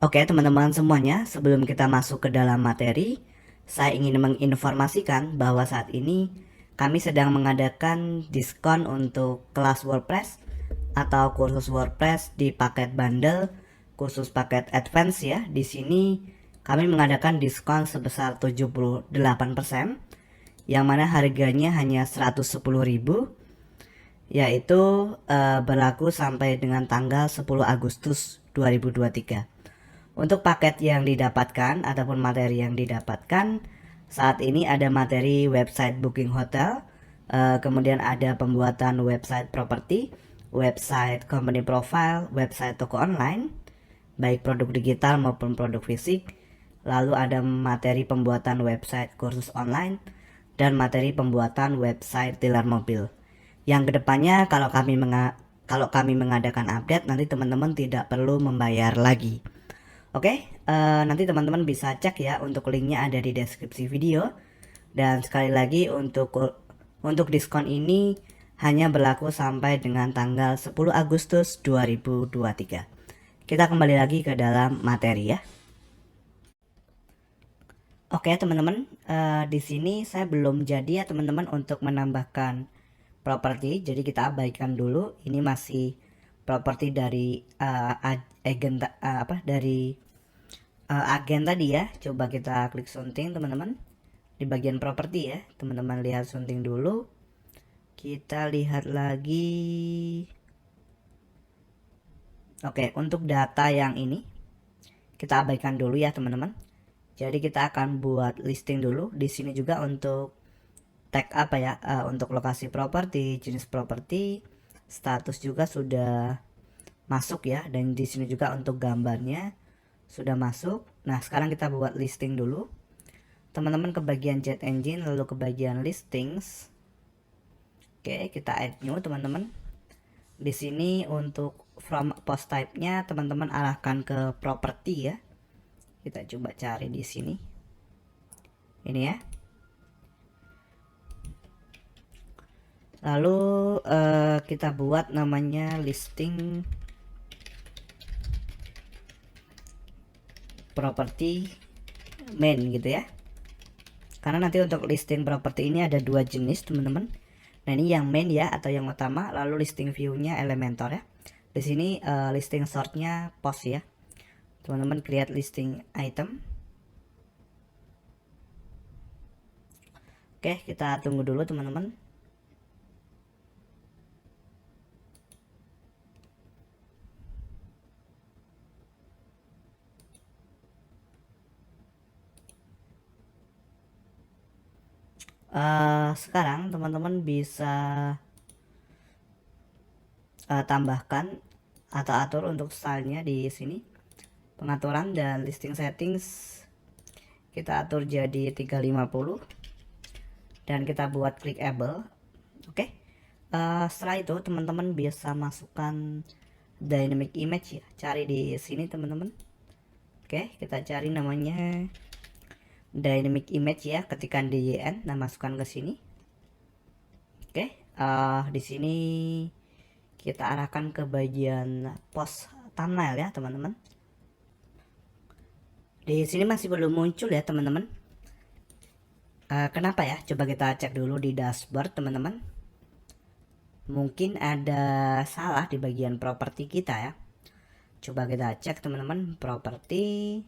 Oke teman-teman semuanya, sebelum kita masuk ke dalam materi, saya ingin menginformasikan bahwa saat ini kami sedang mengadakan diskon untuk kelas WordPress atau kursus WordPress di paket bundle khusus paket advance ya. Di sini kami mengadakan diskon sebesar 78%, yang mana harganya hanya 110.000, yaitu berlaku sampai dengan tanggal 10 Agustus 2023. Untuk paket yang didapatkan ataupun materi yang didapatkan saat ini ada materi website booking hotel, kemudian ada pembuatan website properti, website company profile, website toko online, baik produk digital maupun produk fisik. Lalu ada materi pembuatan website kursus online dan materi pembuatan website dealer mobil. Yang kedepannya kalau kami mengadakan update, nanti teman-teman tidak perlu membayar lagi. Oke, nanti teman-teman bisa cek ya, untuk linknya ada di deskripsi video. Dan sekali lagi untuk diskon ini hanya berlaku sampai dengan tanggal 10 Agustus 2023. Kita kembali lagi ke dalam materi ya. Oke teman-teman, di sini saya belum jadi ya teman-teman untuk menambahkan properti, jadi kita abaikan dulu. Ini masih properti dari agen dari agen tadi ya. Coba kita klik sunting teman-teman di bagian properti ya. Teman-teman lihat sunting dulu. Kita lihat lagi. Oke, untuk data yang ini kita abaikan dulu ya teman-teman. Jadi kita akan buat listing dulu. Di sini juga untuk tag apa ya, untuk lokasi properti, jenis properti, status juga sudah masuk ya. Dan di sini juga untuk gambarnya sudah masuk. Nah sekarang kita buat listing dulu. Teman-teman ke bagian chat engine, lalu ke bagian listings. Oke, kita add new teman-teman. Di sini untuk from post type-nya teman-teman arahkan ke property ya. Kita coba cari di sini. Ini ya. Lalu kita buat namanya listing property main gitu ya. Karena nanti untuk listing property ini ada dua jenis teman-teman. Nah ini yang main ya atau yang utama, lalu listing view-nya Elementor ya. Di sini listing sort-nya post ya. Teman-teman create listing item. Oke, kita tunggu dulu teman-teman. Sekarang teman-teman bisa tambahkan atau atur untuk stylenya di sini. Pengaturan dan listing settings kita atur jadi 350 dan kita buat clickable. Oke. Setelah itu teman-teman bisa masukkan dynamic image ya. Cari di sini teman-teman. Oke, kita cari namanya dynamic image ya, ketikkan dyn, nah masukkan ke sini. Oke, di sini kita arahkan ke bagian post thumbnail ya teman-teman. Di sini masih belum muncul ya teman-teman. Kenapa ya? Coba kita cek dulu di dashboard teman-teman. Mungkin ada salah di bagian properti kita ya. Coba kita cek teman-teman, properti.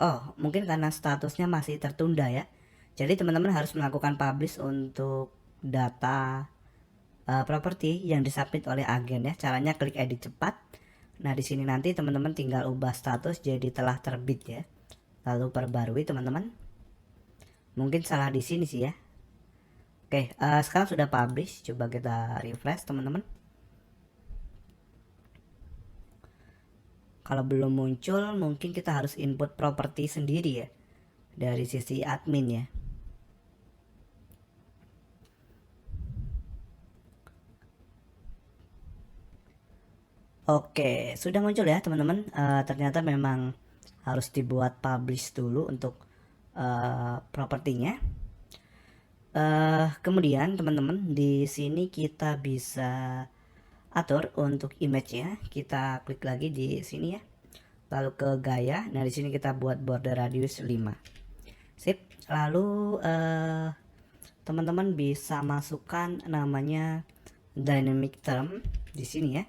Oh, mungkin karena statusnya masih tertunda ya. Jadi teman-teman harus melakukan publish untuk data properti yang disubmit oleh agen ya. Caranya klik edit cepat. Nah di sini nanti teman-teman tinggal ubah status jadi telah terbit ya. Lalu perbarui teman-teman. Mungkin salah di sini sih ya. Oke, sekarang sudah publish. Coba kita refresh teman-teman. Kalau belum muncul, mungkin kita harus input properti sendiri ya dari sisi admin ya. Oke, sudah muncul ya teman-teman. Ternyata memang harus dibuat publish dulu untuk propertinya. Kemudian teman-teman di sini kita bisa atur untuk image-nya, kita klik lagi di sini ya. Lalu ke gaya. Nah, di sini kita buat border radius 5. Sip. Lalu teman-teman bisa masukkan namanya dynamic term di sini ya.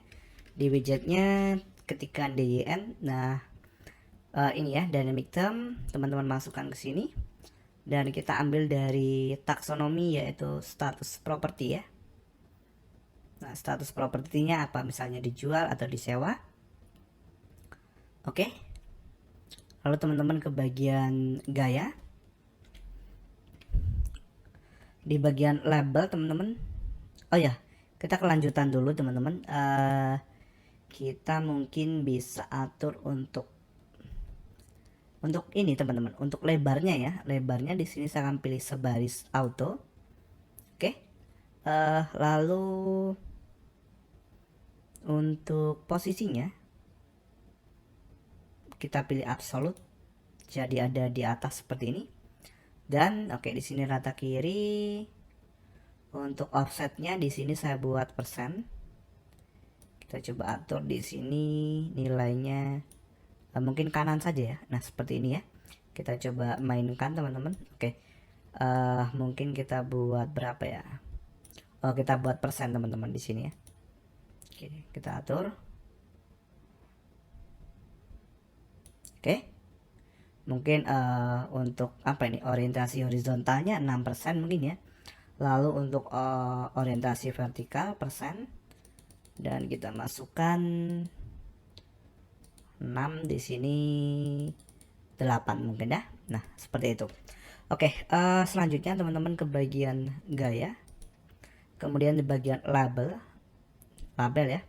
Di widgetnya ketikkan dyn. Nah, ini ya dynamic term, teman-teman masukkan ke sini. Dan kita ambil dari taksonomi yaitu status property ya. Nah, status propertinya apa? Misalnya dijual atau disewa. Oke. Lalu teman-teman ke bagian gaya. Di bagian label teman-teman. Oh ya, kita kelanjutan dulu teman-teman. Kita mungkin bisa atur untuk ini teman-teman, untuk lebarnya ya. Lebarnya di sini saya akan pilih sebaris auto. Oke. Lalu untuk posisinya kita pilih absolute, jadi ada di atas seperti ini. Dan oke, di sini rata kiri. Untuk offsetnya di sini saya buat persen. Kita coba atur di sini nilainya mungkin kanan saja ya. Nah, seperti ini ya. Kita coba mainkan teman-teman. Oke. Mungkin kita buat berapa ya? Oh, kita buat persen teman-teman di sini ya. Oke, kita atur. Oke. Mungkin untuk apa ini? Orientasi horizontalnya 6% mungkin ya. Lalu untuk orientasi vertikal persen, dan kita masukkan 6 di sini 8 mungkin ya. Nah, seperti itu. Oke, selanjutnya teman-teman ke bagian gaya. Kemudian di bagian label ya.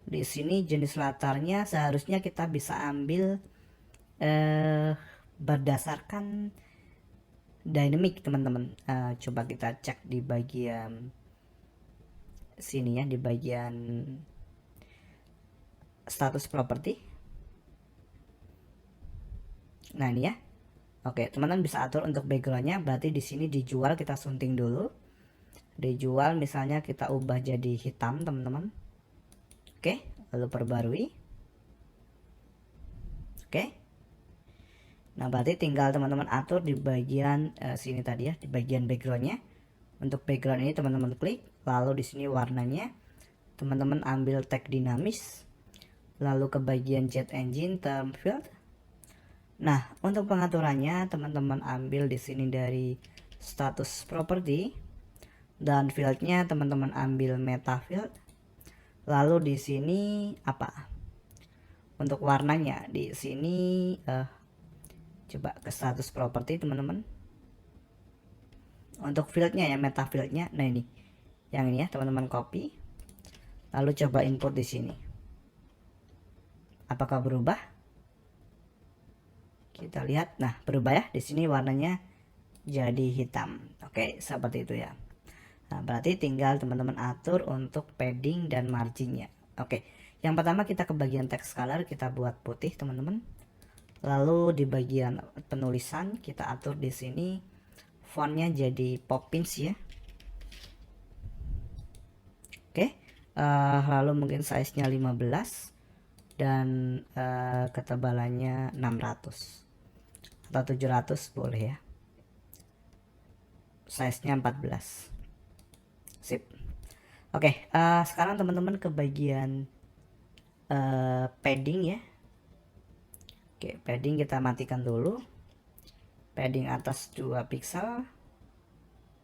Di sini jenis latarnya seharusnya kita bisa ambil berdasarkan dynamic teman-teman. Coba kita cek di bagian sini ya, di bagian status property. Nah, ini ya. Oke, teman-teman bisa atur untuk backgroundnya. Berarti di sini dijual kita sunting dulu. Dijual misalnya kita ubah jadi hitam teman-teman. Oke, lalu perbarui. Oke. Nah, berarti tinggal teman-teman atur di bagian sini tadi ya, di bagian backgroundnya. Untuk background ini teman-teman klik, lalu di sini warnanya teman-teman ambil tag dinamis, lalu ke bagian jet engine term field. Nah, untuk pengaturannya teman-teman ambil di sini dari status property, dan fieldnya teman-teman ambil meta field. Lalu di sini apa? Untuk warnanya di sini coba ke status property teman-teman. Untuk fieldnya ya, meta fieldnya. Nah, ini yang ini ya teman-teman, copy. Lalu coba input di sini. Apakah berubah? Kita lihat. Nah, berubah ya. Di sini warnanya jadi hitam. Oke, seperti itu ya. Nah, berarti tinggal teman-teman atur untuk padding dan marginnya. Oke, yang pertama kita ke bagian text color, kita buat putih teman-teman. Lalu di bagian penulisan kita atur di sini fontnya jadi Poppins ya. Oke, lalu mungkin size-nya 15 dan ketebalannya 600 atau 700 boleh ya. Size-nya 14. Sip. Oke, sekarang teman-teman ke bagian padding ya. Oke, padding kita matikan dulu. Padding atas 2 pixel,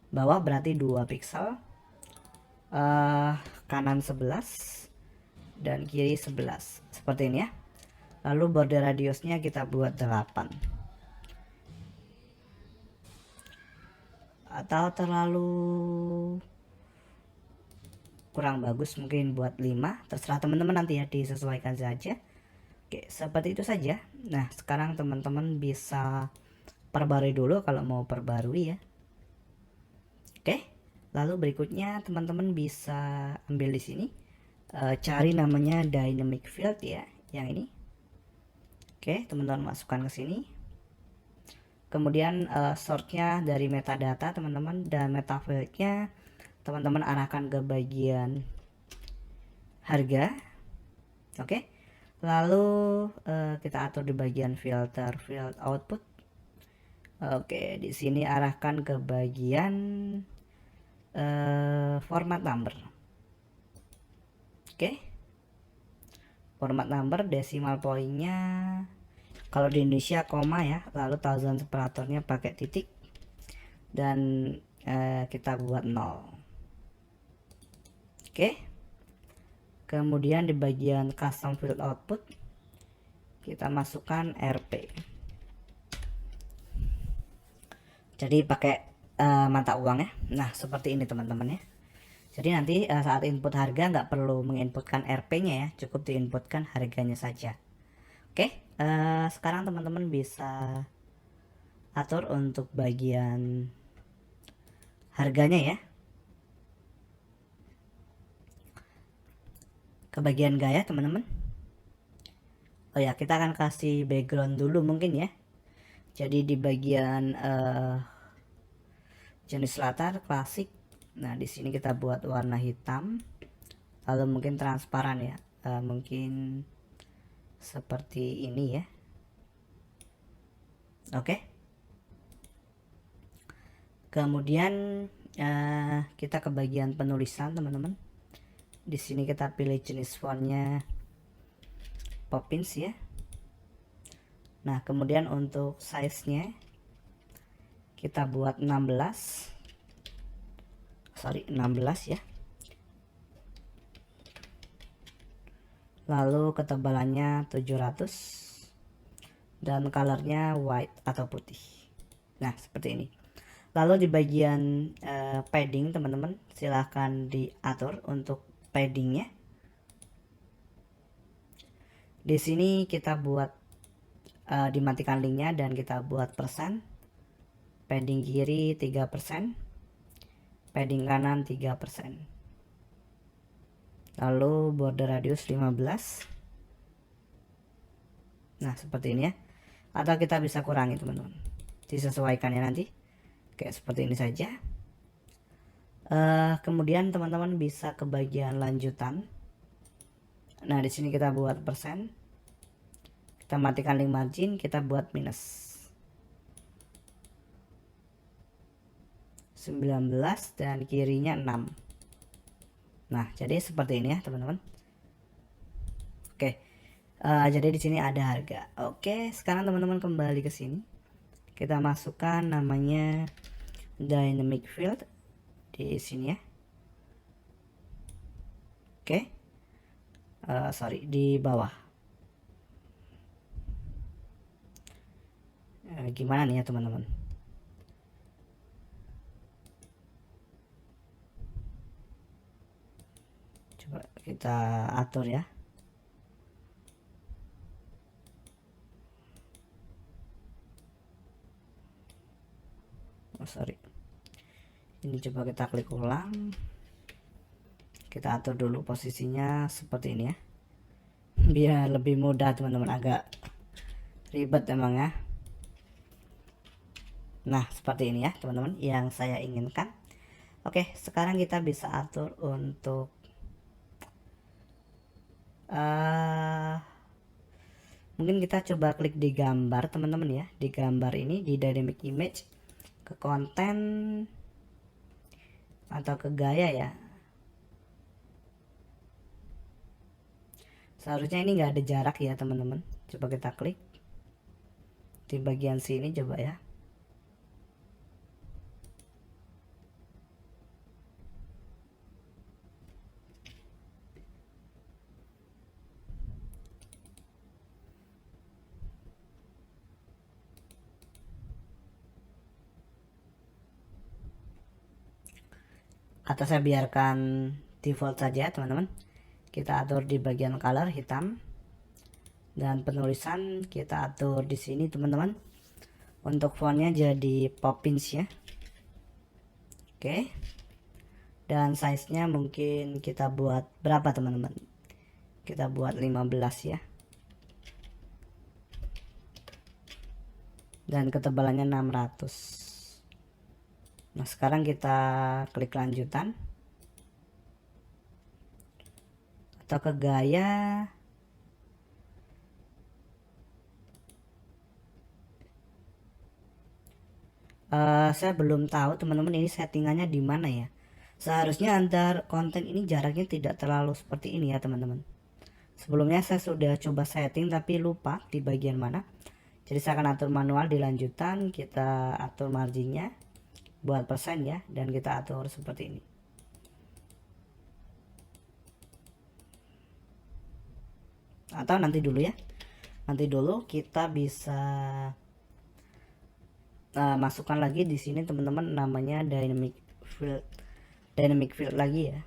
bawah berarti 2 pixel, kanan 11 dan kiri 11 seperti ini ya. Lalu border radiusnya kita buat 8 atau terlalu kurang bagus mungkin buat 5, terserah teman-teman nanti ya, disesuaikan saja. Oke, seperti itu saja. Nah, sekarang teman-teman bisa perbarui dulu kalau mau perbarui ya. Oke, lalu berikutnya teman-teman bisa ambil di sini, cari namanya dynamic field ya, yang ini. Oke, teman-teman masukkan ke sini. Kemudian sortnya dari metadata teman-teman, dan meta fieldnya teman-teman arahkan ke bagian harga. Oke. Lalu kita atur di bagian filter field output. Oke, di sini arahkan ke bagian format number. Oke. Format number decimal poinnya kalau di Indonesia koma ya, lalu thousand separatornya pakai titik dan kita buat 0. Oke. Kemudian di bagian custom field output kita masukkan RP. Jadi pakai mata uang ya. Nah, seperti ini teman-teman ya. Jadi nanti saat input harga nggak perlu menginputkan RP-nya ya, cukup diinputkan harganya saja. Oke, sekarang teman-teman bisa atur untuk bagian harganya ya. Ke bagian gaya teman-teman. Oh ya, kita akan kasih background dulu mungkin ya. Jadi di bagian jenis latar klasik. Nah, di sini kita buat warna hitam. Lalu mungkin transparan ya. Mungkin seperti ini ya. Oke. Kemudian kita ke bagian penulisan teman-teman. Di sini kita pilih jenis fontnya Poppins ya. Nah, kemudian untuk size-nya kita buat 16 ya. Lalu ketebalannya 700 dan colornya white atau putih. Nah, seperti ini. Lalu di bagian padding teman-teman, silahkan diatur untuk paddingnya. Di sini kita buat dimatikan linknya dan kita buat persen. Padding kiri 3%, padding kanan 3%. Lalu border radius 15. Nah, seperti ini ya. Atau kita bisa kurangi teman-teman. Disesuaikan ya nanti. Kayak seperti ini saja. Kemudian teman-teman bisa ke bagian lanjutan. Nah, di sini kita buat persen. Kita matikan link margin, kita buat minus 19 dan kirinya 6. Nah, jadi seperti ini ya teman-teman. Oke, jadi di sini ada harga. Oke, sekarang teman-teman kembali ke sini. Kita masukkan namanya dynamic field di sini ya. Oke, sorry, di bawah. Gimana nih ya teman-teman? Coba kita atur ya. Oh, sorry. Ini coba kita klik ulang. Kita atur dulu posisinya seperti ini ya. Biar lebih mudah teman-teman, agak ribet emang ya. Nah, seperti ini ya teman-teman yang saya inginkan. Oke, sekarang kita bisa atur untuk mungkin kita coba klik di gambar teman-teman ya. Di gambar ini di dynamic image, ke konten atau ke gaya ya. Seharusnya ini nggak ada jarak ya teman-teman. Coba kita klik di bagian sini coba ya. Atau saya biarkan default saja teman-teman. Kita atur di bagian color hitam dan penulisan kita atur di sini teman-teman. Untuk fontnya jadi Poppins ya. Oke. Dan size nya mungkin kita buat berapa teman-teman? Kita buat 15 ya. Dan ketebalannya 600. Nah, sekarang kita klik lanjutan. atau ke gaya. Saya belum tahu teman-teman ini settingannya di mana ya. Seharusnya antar konten ini jaraknya tidak terlalu seperti ini ya teman-teman. Sebelumnya saya sudah coba setting tapi lupa di bagian mana. Jadi saya akan atur manual di lanjutan, kita atur marginnya buat persen ya, dan kita atur seperti ini. Atau nanti dulu ya, nanti dulu kita bisa masukkan lagi di sini teman-teman, namanya dynamic field lagi ya,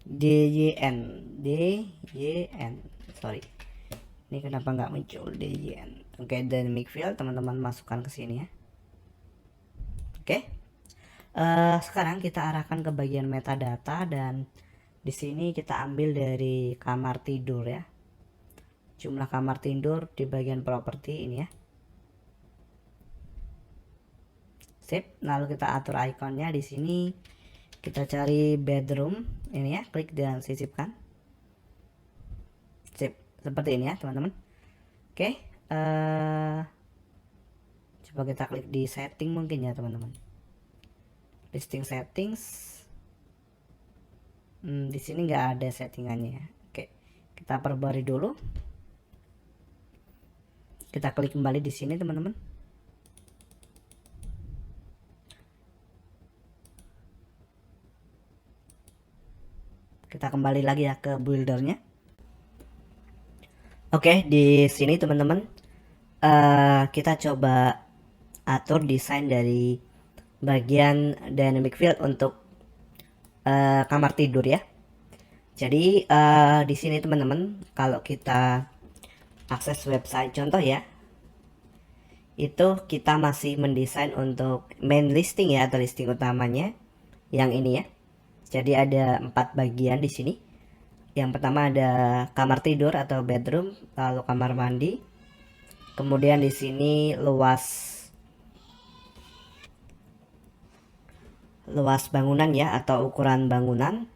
DYN, sorry, ini kenapa nggak muncul DYN. Oke, dynamic field teman-teman masukkan ke sini ya. Oke, sekarang kita arahkan ke bagian metadata, dan di sini kita ambil dari kamar tidur ya, jumlah kamar tidur di bagian properti ini ya. Sip, lalu kita atur ikonnya di sini. Kita cari bedroom ini ya, klik dan sisipkan. Sip, seperti ini ya teman-teman. Oke, coba kita klik di setting mungkin ya teman-teman. Listing settings. Di sini nggak ada settingannya ya. Oke, kita perbarui dulu. Kita klik kembali di sini teman-teman. Kita kembali lagi ya ke buildernya. Oke, di sini teman-teman, kita coba atur desain dari bagian dynamic field untuk kamar tidur ya. Jadi di sini teman-teman, kalau kita akses website contoh ya, itu kita masih mendesain untuk main listing ya, atau listing utamanya yang ini ya. Jadi ada 4 bagian di sini. Yang pertama ada kamar tidur atau bedroom, lalu kamar mandi. Kemudian di sini luas bangunan ya, atau ukuran bangunan.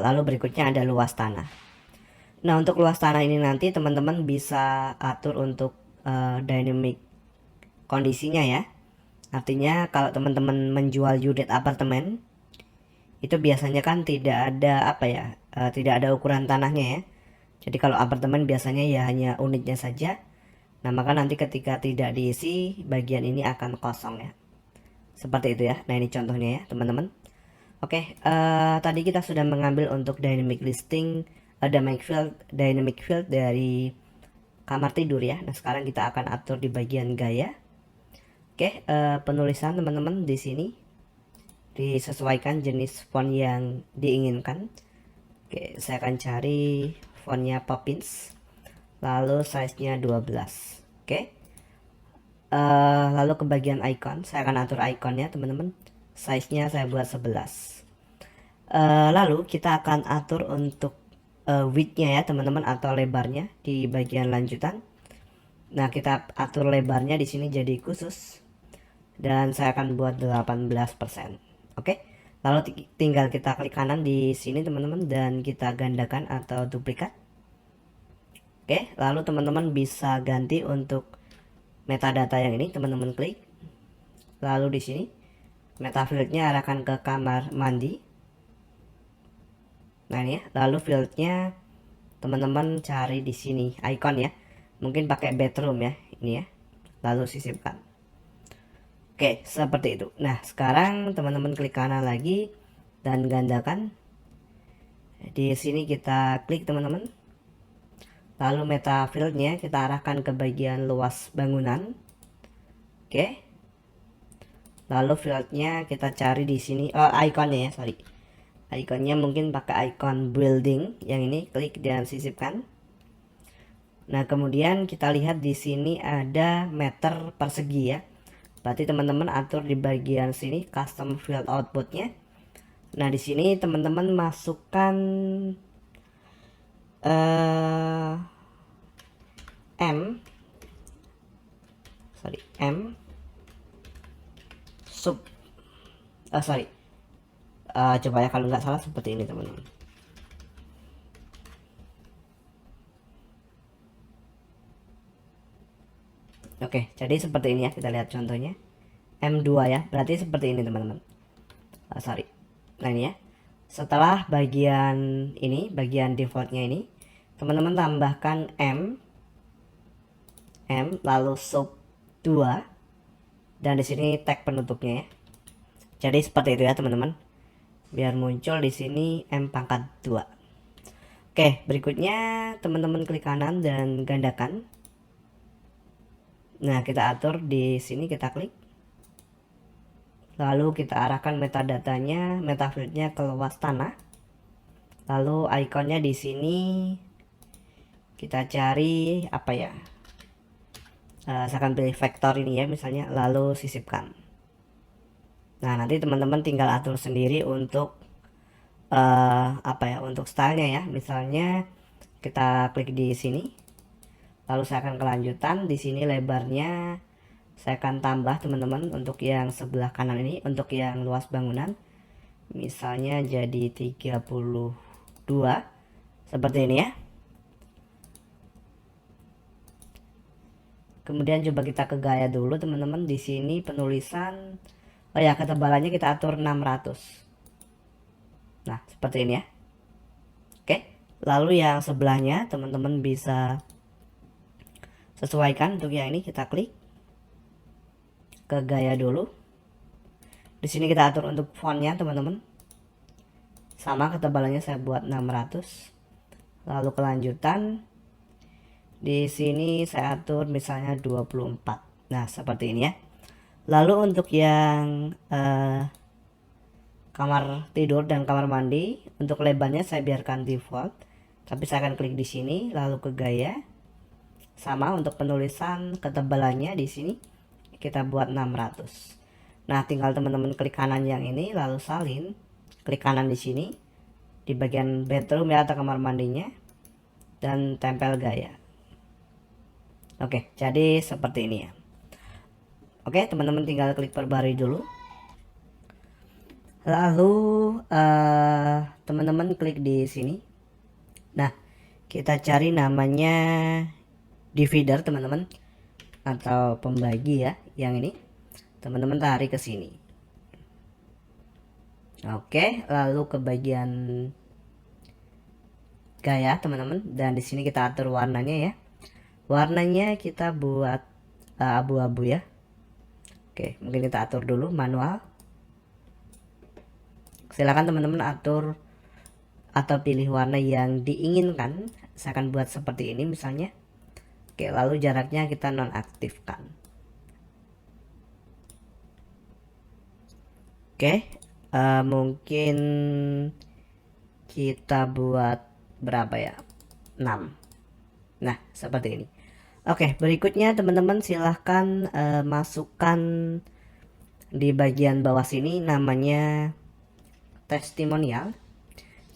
Lalu berikutnya ada luas tanah. Nah, untuk luas tanah ini nanti teman-teman bisa atur untuk dynamic kondisinya ya. Artinya kalau teman-teman menjual unit apartemen, itu biasanya kan tidak ada tidak ada ukuran tanahnya ya. Jadi kalau apartemen biasanya ya hanya unitnya saja. Nah, maka nanti ketika tidak diisi, bagian ini akan kosong ya. Seperti itu ya. Nah, ini contohnya ya teman-teman. Oke, tadi kita sudah mengambil untuk dynamic listing, dynamic field dari kamar tidur ya. Nah, sekarang kita akan atur di bagian gaya. Oke, penulisan teman-teman di sini disesuaikan jenis font yang diinginkan. Oke, saya akan cari fontnya Poppins, lalu size-nya 12. Oke, lalu ke bagian icon, saya akan atur ikonnya teman-teman, size-nya saya buat 11. Lalu kita akan atur untuk width-nya ya teman-teman, atau lebarnya di bagian lanjutan. Nah, kita atur lebarnya di sini jadi khusus, dan saya akan buat 18%. Oke, lalu tinggal kita klik kanan di sini teman-teman, dan kita gandakan atau duplikat. Oke, lalu teman-teman bisa ganti untuk metadata yang ini, teman-teman klik. Lalu di sini meta fieldnya arahkan ke kamar mandi. Nah, ini ya. Lalu fieldnya teman-teman cari di sini icon ya. Mungkin pakai bedroom ya, ini ya. Lalu sisipkan. Oke, seperti itu. Nah, sekarang teman-teman klik kanan lagi dan gandakan. Di sini kita klik teman-teman. Lalu meta fieldnya kita arahkan ke bagian luas bangunan. Oke. Lalu fieldnya kita cari di sini, ikonnya ya, sorry. Ikonnya mungkin pakai icon building yang ini, klik dan sisipkan. Nah, kemudian kita lihat di sini ada meter persegi ya. Berarti teman-teman atur di bagian sini custom field outputnya. Nah, di sini teman-teman masukkan M sub Coba ya, kalau nggak salah seperti ini teman-teman. Oke, jadi seperti ini ya, kita lihat contohnya. M2 ya, berarti seperti ini teman-teman. Sorry. Nah ini ya, setelah bagian ini, bagian defaultnya ini, teman-teman tambahkan M lalu sub 2 dan di sini tag penutupnya ya. Jadi seperti itu ya teman-teman, biar muncul di sini M pangkat 2. Oke, berikutnya teman-teman klik kanan dan gandakan. Nah, kita atur di sini, kita klik. Lalu kita arahkan metadatanya, metafieldnya ke luas tanah. Lalu ikonnya di sini kita cari apa ya? Saya akan pilih vektor ini ya misalnya, lalu sisipkan. Nah, nanti teman-teman tinggal atur sendiri untuk apa ya, untuk stylenya ya. Misalnya kita klik di sini, lalu saya akan kelanjutan. Di sini lebarnya saya akan tambah teman-teman untuk yang sebelah kanan ini, untuk yang luas bangunan. Misalnya jadi 32 seperti ini ya. Kemudian coba kita ke gaya dulu teman-teman. Di sini penulisan, oh ya, ketebalannya kita atur 600. Nah, seperti ini ya. Oke, lalu yang sebelahnya teman-teman bisa sesuaikan. Untuk yang ini kita klik ke gaya dulu. Di sini kita atur untuk fontnya teman-teman. Sama, ketebalannya saya buat 600. Lalu kelanjutan, di sini saya atur misalnya 24. Nah, seperti ini ya. Lalu untuk yang kamar tidur dan kamar mandi, untuk lebarnya saya biarkan default. Tapi saya akan klik di sini, lalu ke gaya. Sama, untuk penulisan ketebalannya di sini kita buat 600. Nah, tinggal teman-teman klik kanan yang ini, lalu salin. Klik kanan di sini, di bagian bedroom ya atau kamar mandinya, dan tempel gaya. Oke, jadi seperti ini ya. Oke, teman-teman tinggal klik perbarui dulu. Lalu teman-teman klik di sini. Nah, kita cari namanya divider teman-teman, atau pembagi ya, yang ini. Teman-teman tarik ke sini. Oke, lalu ke bagian gaya teman-teman, dan di sini kita atur warnanya ya. Warnanya kita buat abu-abu ya. Oke, mungkin kita atur dulu manual. Silakan teman-teman atur atau pilih warna yang diinginkan. Saya akan buat seperti ini misalnya. Oke, lalu jaraknya kita nonaktifkan. Oke, mungkin kita buat berapa ya? 6. Nah, seperti ini. Oke, berikutnya teman-teman silahkan masukkan di bagian bawah sini namanya testimonial.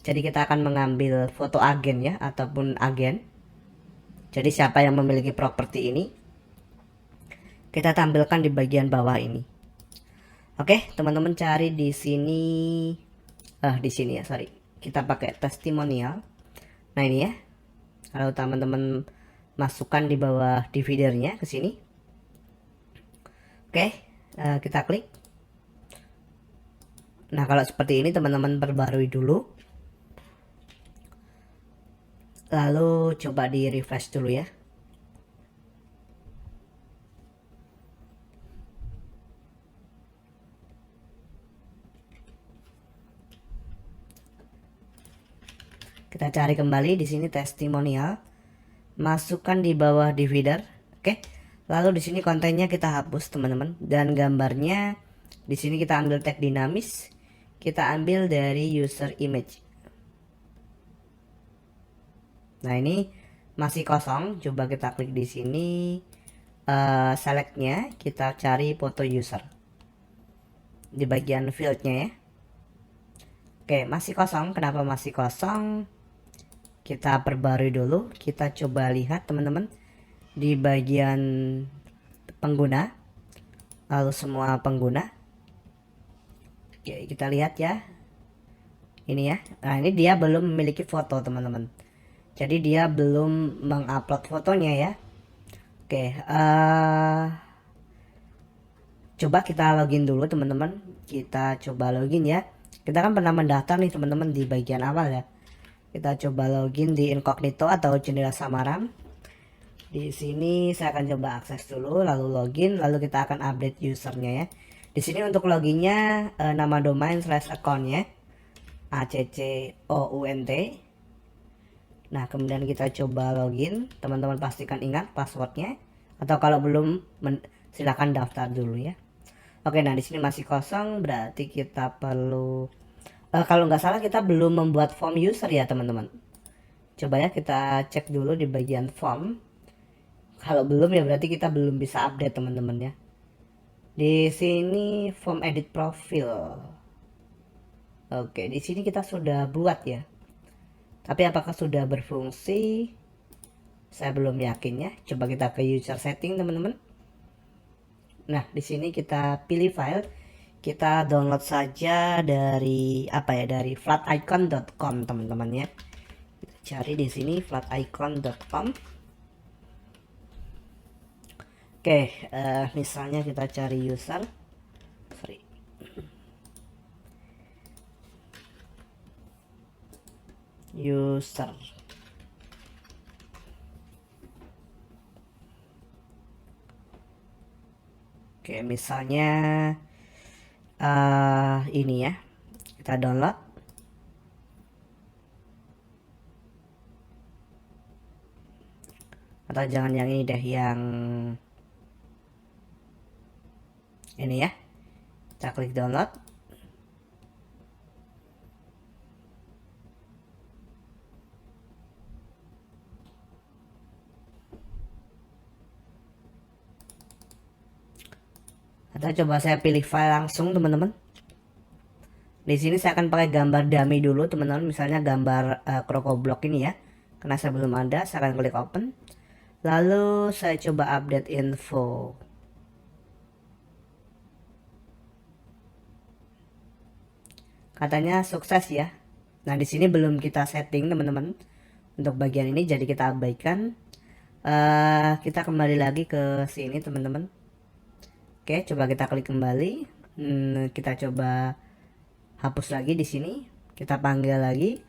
Jadi kita akan mengambil foto agen ya, ataupun agen. Jadi siapa yang memiliki properti ini, kita tampilkan di bagian bawah ini. Oke, teman-teman cari di sini, di sini ya, sorry. Kita pakai testimonial. Nah ini ya. Kalau teman-teman masukkan di bawah dividernya ke sini. Oke, kita klik. Nah, kalau seperti ini teman-teman perbarui dulu. Lalu coba di refresh dulu ya. Kita cari kembali di sini testimonial. Masukkan di bawah divider. Oke. Lalu di sini kontennya kita hapus teman-teman, dan gambarnya di sini kita ambil tag dinamis. Kita ambil dari user image. Nah, ini masih kosong. Coba kita klik di sini, selectnya kita cari foto user di bagian fieldnya ya. Oke, masih kosong. Kenapa masih kosong? Kita perbarui dulu. Kita coba lihat teman-teman di bagian pengguna, lalu semua pengguna. Oke, kita lihat ya. Ini ya. Nah, ini dia belum memiliki foto, teman-teman. Jadi dia belum mengupload fotonya ya. Oke, coba kita login dulu, teman-teman. Kita coba login ya. Kita kan pernah mendaftar nih, teman-teman, di bagian awal ya. Kita coba login di incognito atau jendela samaran. Di sini saya akan coba akses dulu, lalu login, lalu kita akan update usernya ya. Di sini untuk loginnya nama domain / accountnya ACCOUNT. Nah, kemudian kita coba login. Teman-teman pastikan ingat passwordnya, atau kalau belum silahkan daftar dulu ya. Oke, nah di sini masih kosong, berarti kita perlu kalau nggak salah kita belum membuat form user ya, teman-teman. Coba ya kita cek dulu di bagian form. Kalau belum ya berarti kita belum bisa update, teman-teman ya. Di sini form edit profil. Oke, di sini kita sudah buat ya. Tapi apakah sudah berfungsi? Saya belum yakin ya. Coba kita ke user setting, teman-teman. Nah, di sini kita pilih file. Kita download saja dari apa ya? Dari flaticon.com, teman-teman ya. Kita cari di sini flaticon.com. Oke, misalnya kita cari user. Sorry. User. Oke, misalnya ini ya, kita download. Atau jangan yang ini deh, yang ini ya. Kita klik download. Atau coba saya pilih file langsung, teman-teman. Di sini saya akan pakai gambar dummy dulu, teman-teman. Misalnya gambar CrocoBlock ini ya. Karena saya belum ada, saya akan klik open. Lalu saya coba update info. Katanya sukses ya. Nah, di sini belum kita setting, teman-teman. Untuk bagian ini jadi kita abaikan. Kita kembali lagi ke sini, teman-teman. Oke, coba kita klik kembali. Kita coba hapus lagi di sini. Kita panggil lagi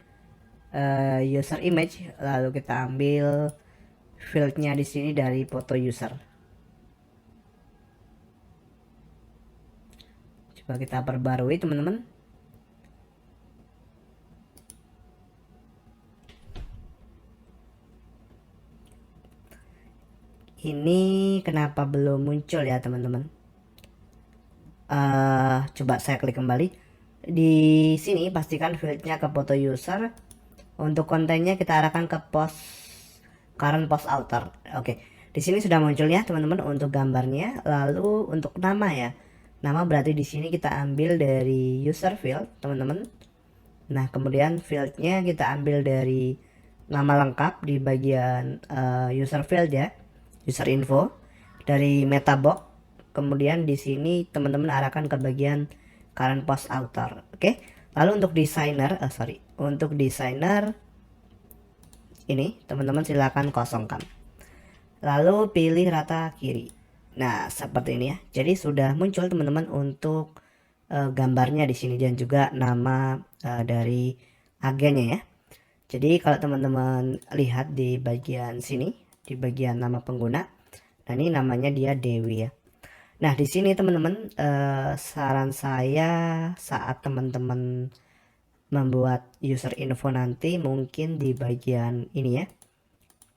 user image, lalu kita ambil fieldnya di sini dari foto user. Coba kita perbarui, teman-teman. Ini kenapa belum muncul ya, teman-teman? Coba saya klik kembali. Di sini pastikan fieldnya ke foto user. Untuk kontennya kita arahkan ke post current post author. Oke, di sini sudah muncul ya, teman-teman, untuk gambarnya. Lalu untuk nama ya, nama berarti di sini kita ambil dari user field, teman-teman. Nah, kemudian fieldnya kita ambil dari nama lengkap di bagian user field ya, user info, dari meta box. Kemudian di sini teman-teman arahkan ke bagian current post author. Oke. Lalu untuk designer, untuk designer ini teman-teman silakan kosongkan. Lalu pilih rata kiri. Nah, seperti ini ya. Jadi sudah muncul, teman-teman, untuk gambarnya di sini dan juga nama dari agennya ya. Jadi kalau teman-teman lihat di bagian sini, di bagian nama pengguna, nah ini namanya dia Dewi ya. Nah, di sini teman-teman, saran saya saat teman-teman membuat user info nanti mungkin di bagian ini ya.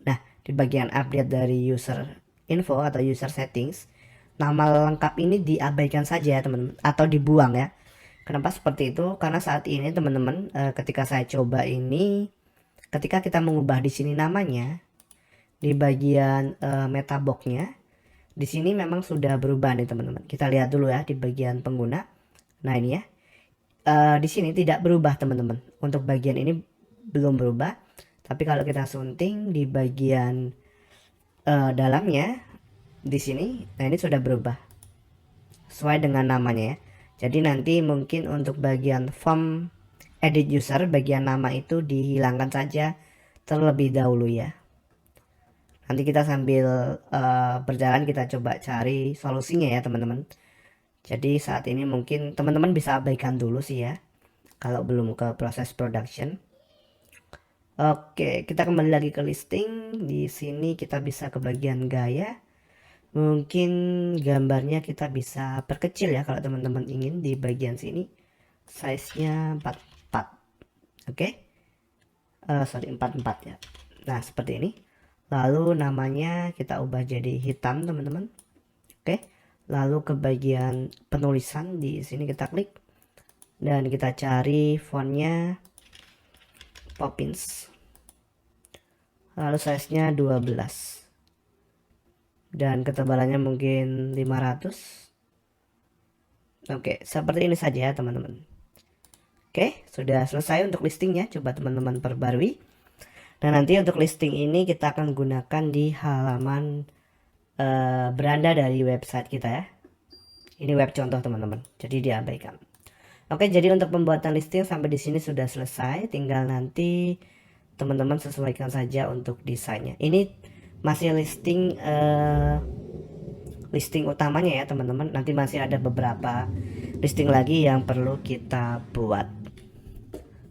Nah, di bagian update dari user info atau user settings, nama lengkap ini diabaikan saja ya, teman, atau dibuang ya. Kenapa seperti itu? Karena saat ini teman-teman, ketika saya coba ini, ketika kita mengubah di sini namanya, di bagian meta box-nya, di sini memang sudah berubah nih, teman-teman. Kita lihat dulu ya di bagian pengguna. Nah, ini ya. Di sini tidak berubah, teman-teman. Untuk bagian ini belum berubah. Tapi kalau kita sunting di bagian dalamnya di sini, nah ini sudah berubah sesuai dengan namanya ya. Jadi nanti mungkin untuk bagian form edit user, bagian nama itu dihilangkan saja terlebih dahulu ya. Nanti kita sambil berjalan kita coba cari solusinya ya teman-teman. Jadi saat ini mungkin teman-teman bisa abaikan dulu sih ya, kalau belum ke proses production. Oke, kita kembali lagi ke listing. Di sini kita bisa ke bagian gaya. Mungkin gambarnya kita bisa perkecil ya kalau teman-teman ingin di bagian sini. Size-nya 44. Oke. Sorry 44 ya. Nah, seperti ini. Lalu namanya kita ubah jadi hitam, teman-teman. Oke. Lalu ke bagian penulisan di sini kita klik dan kita cari fontnya Poppins. Lalu size-nya 12. Dan ketebalannya mungkin 500. Oke, seperti ini saja ya teman-teman. Oke, sudah selesai untuk listingnya. Coba teman-teman perbarui. Nah, nanti untuk listing ini kita akan gunakan di halaman beranda dari website kita ya. Ini web contoh teman-teman, jadi diabaikan. Oke, jadi untuk pembuatan listing sampai di sini sudah selesai. Tinggal nanti teman-teman sesuaikan saja untuk desainnya. Ini masih listing listing utamanya ya teman-teman. Nanti masih ada beberapa listing lagi yang perlu kita buat.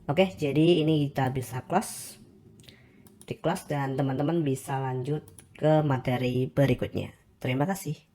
Oke, jadi ini kita bisa close, di close, dan teman-teman bisa lanjut ke materi berikutnya. Terima kasih.